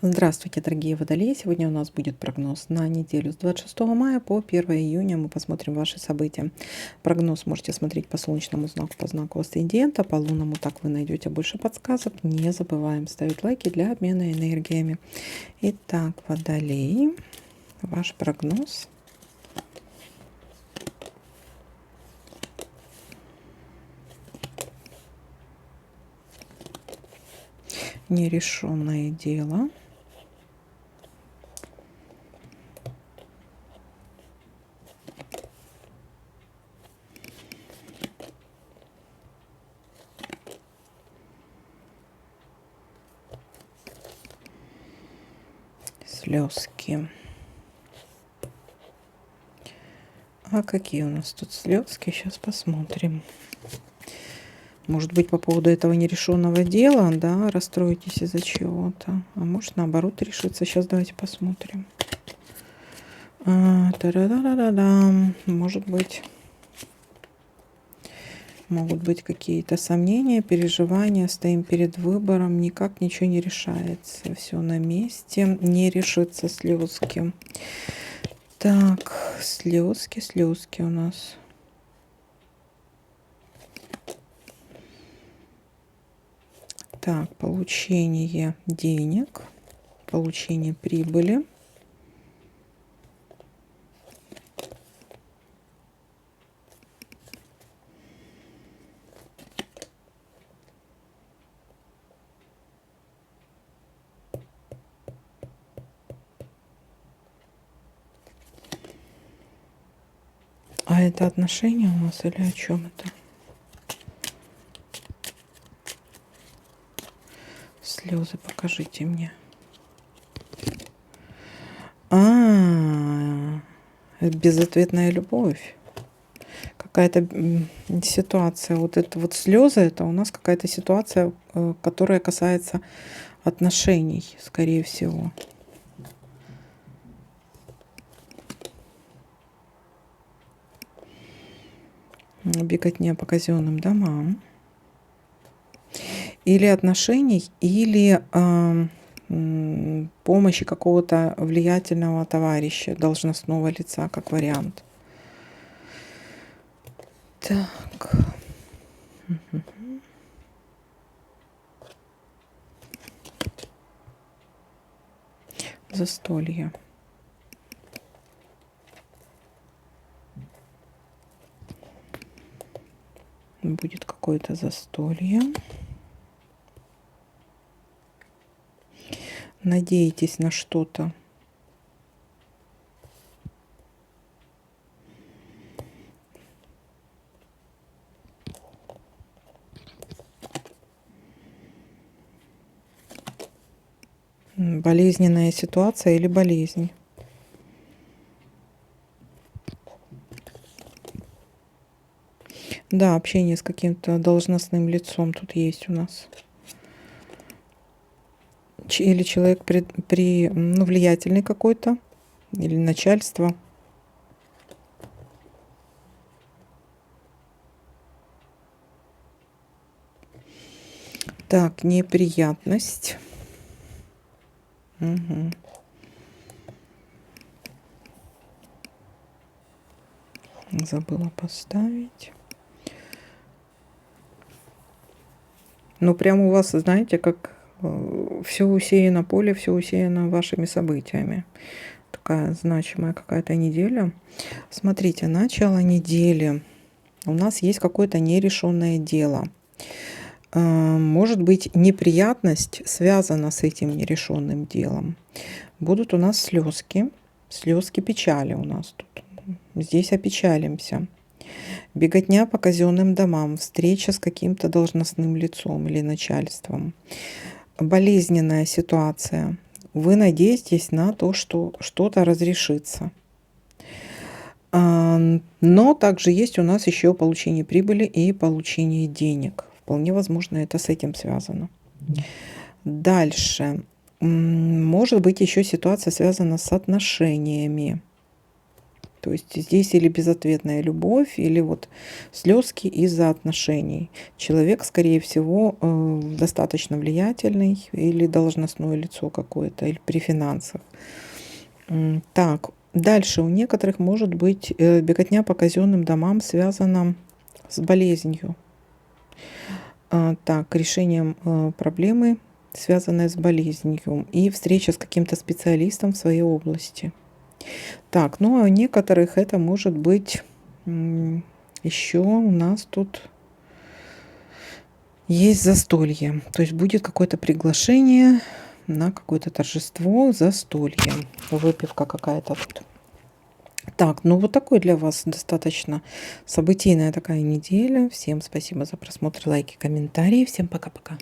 Здравствуйте, дорогие водолеи! Сегодня у нас будет прогноз на неделю с 26 мая по 1 июня. Мы посмотрим ваши события. Прогноз можете смотреть по солнечному знаку, по знаку асцендента, по лунному, так вы найдете больше подсказок. Не забываем ставить лайки для обмена энергиями. Итак, водолеи, ваш прогноз. Нерешенное дело. Слезки. А какие у нас тут слезки? Сейчас посмотрим. Может быть, по поводу этого нерешенного дела, да, расстроитесь из-за чего-то. А может, наоборот, решится. Сейчас давайте посмотрим. Может быть, могут быть какие-то сомнения, переживания. Стоим перед выбором. Никак ничего не решается. Все на месте. Не решится слезки. Так, слезки у нас. Так, получение денег, получение прибыли. А это отношения у нас или о чем это? Слезы покажите мне. Безответная любовь. Какая-то ситуация. Вот это вот слезы, это у нас какая-то ситуация, которая касается отношений, скорее всего. Беготня по казенным домам. Или отношений, или помощи какого-то влиятельного товарища, должностного лица, как вариант. Так. Застолье. Будет какое-то застолье. Надеетесь на что-то. Болезненная ситуация или болезнь. Да, общение с каким-то должностным лицом тут есть у нас. Или человек влиятельный какой-то, или начальство. Так, неприятность. Угу. Забыла поставить. Ну, прямо у вас, знаете, как все усеяно поле, все усеяно вашими событиями. Такая значимая какая-то неделя. Смотрите, начало недели. У нас есть какое-то нерешенное дело. Может быть, неприятность связана с этим нерешенным делом. Будут у нас слезки печали у нас тут. Здесь опечалимся. Беготня по казенным домам, встреча с каким-то должностным лицом или начальством. Болезненная ситуация. Вы надеетесь на то, что что-то разрешится. Но также есть у нас еще получение прибыли и получение денег. Вполне возможно, это с этим связано. Дальше. Может быть, еще ситуация связана с отношениями. То есть здесь или безответная любовь, или вот слезки из-за отношений. Человек, скорее всего, достаточно влиятельный или должностное лицо какое-то, или при финансах. Так, дальше у некоторых может быть беготня по казенным домам связана с болезнью. Так, решением проблемы, связанной с болезнью, и встреча с каким-то специалистом в своей области. Так, ну а у некоторых это может быть еще у нас тут есть застолье. То есть будет какое-то приглашение на какое-то торжество, застолье. Выпивка какая-то тут. Так, ну вот такой для вас достаточно событийная такая неделя. Всем спасибо за просмотр, лайки, комментарии. Всем пока-пока.